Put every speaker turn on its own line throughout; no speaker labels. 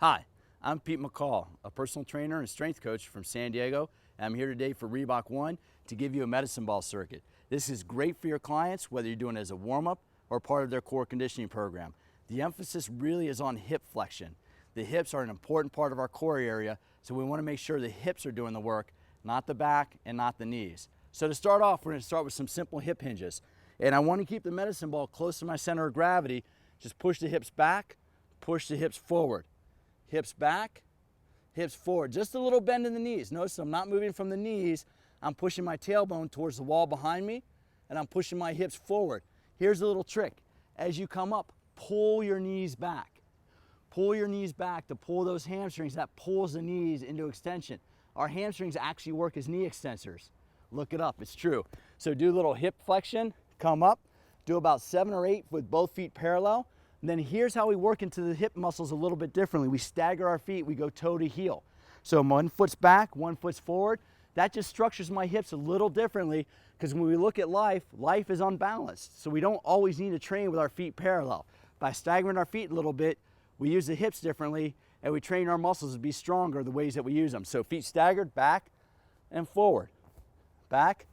Hi, I'm Pete McCall, a personal trainer and strength coach from San Diego. And I'm here today for Reebok One to give you a medicine ball circuit. This is great for your clients, whether you're doing it as a warm-up or part of their core conditioning program. The emphasis really is on hip flexion. The hips are an important part of our core area, so we want to make sure the hips are doing the work, not the back and not the knees. So to start off, we're going to start with some simple hip hinges. And I want to keep the medicine ball close to my center of gravity. Just push the hips back, push the hips forward. Hips back, hips forward. Just a little bend in the knees. Notice I'm not moving from the knees. I'm pushing my tailbone towards the wall behind me, and I'm pushing my hips forward. Here's a little trick. As you come up, pull your knees back. Pull your knees back to pull those hamstrings. That pulls the knees into extension. Our hamstrings actually work as knee extensors. Look it up, it's true. So do a little hip flexion, come up, do about 7 or 8 with both feet parallel. And then here's how we work into the hip muscles a little bit differently. We stagger our feet, we go toe to heel. So one foot's back, one foot's forward. That just structures my hips a little differently, because when we look at life, life is unbalanced. So we don't always need to train with our feet parallel. By staggering our feet a little bit, we use the hips differently, and we train our muscles to be stronger the ways that we use them. So feet staggered, back and forward, back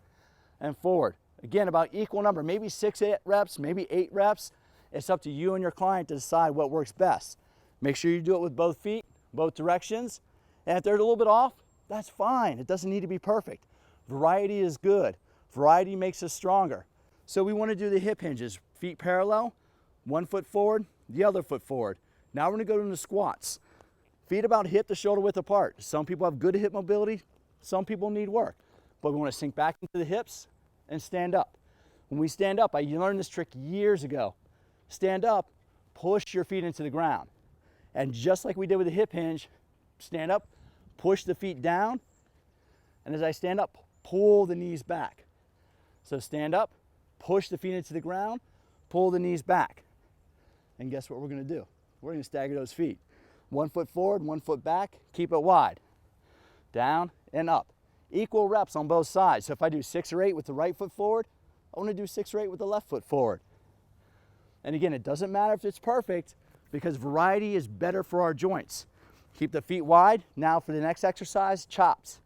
and forward. Again, about equal number, maybe 6 reps, maybe 8 reps. It's up to you and your client to decide what works best. Make sure you do it with both feet, both directions. And if they're a little bit off, that's fine. It doesn't need to be perfect. Variety is good. Variety makes us stronger. So we want to do the hip hinges. Feet parallel, one foot forward, the other foot forward. Now we're going to go into squats. Feet about hip to shoulder width apart. Some people have good hip mobility, some people need work. But we want to sink back into the hips and stand up. When we stand up, I learned this trick years ago. Stand up, push your feet into the ground. And just like we did with the hip hinge, stand up, push the feet down, and as I stand up, pull the knees back. So stand up, push the feet into the ground, pull the knees back. And guess what we're going to do? We're going to stagger those feet. 1 foot forward, 1 foot back, keep it wide. Down and up. Equal reps on both sides. So if I do 6 or 8 with the right foot forward, I want to do 6 or 8 with the left foot forward. And again, it doesn't matter if it's perfect, because variety is better for our joints. Keep the feet wide. Now for the next exercise, chops.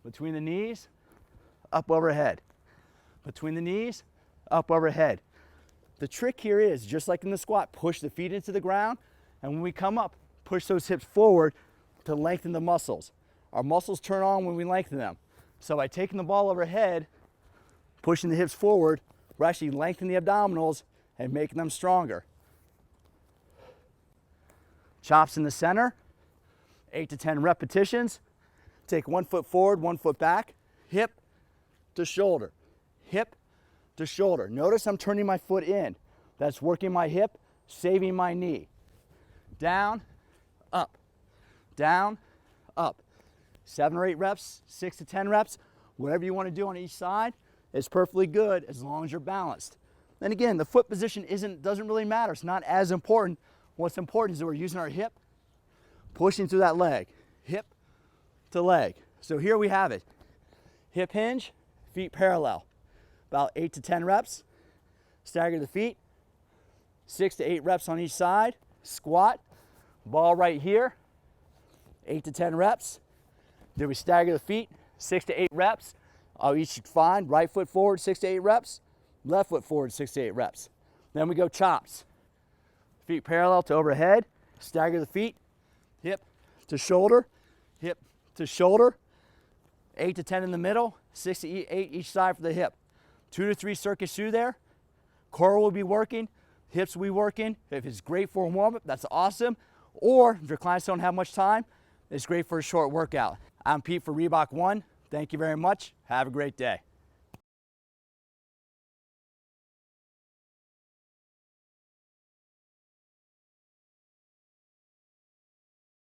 Between the knees, up overhead. Between the knees, up overhead. The trick here is, just like in the squat, push the feet into the ground, and when we come up, push those hips forward to lengthen the muscles. Our muscles turn on when we lengthen them. So by taking the ball overhead, pushing the hips forward, we're actually lengthening the abdominals and making them stronger. Chops in the center, 8 to 10 repetitions. Take 1 foot forward, 1 foot back, hip to shoulder, hip to shoulder. Notice I'm turning my foot in. That's working my hip, saving my knee. Down, up, down, up. 7 or 8 reps, 6 to 10 reps, whatever you want to do on each side is perfectly good as long as you're balanced. And again, the foot position doesn't really matter. It's not as important. What's important is that we're using our hip, pushing through that leg, hip to leg. So here we have it. Hip hinge, feet parallel. About 8 to 10 reps. Stagger the feet. 6 to 8 reps on each side. Squat. Ball right here. 8 to 10 reps. Then we stagger the feet. 6 to 8 reps. Each fine. Right foot forward, 6 to 8 reps. Left foot forward, 6 to 8 reps. Then we go chops. Feet parallel to overhead. Stagger the feet. Hip to shoulder. Hip to shoulder. 8 to 10 in the middle. 6 to 8 each side for the hip. 2 to 3 circuits through there. Core will be working. Hips will be working. If it's great for a warm-up, that's awesome. Or if your clients don't have much time, it's great for a short workout. I'm Pete for Reebok One. Thank you very much. Have a great day.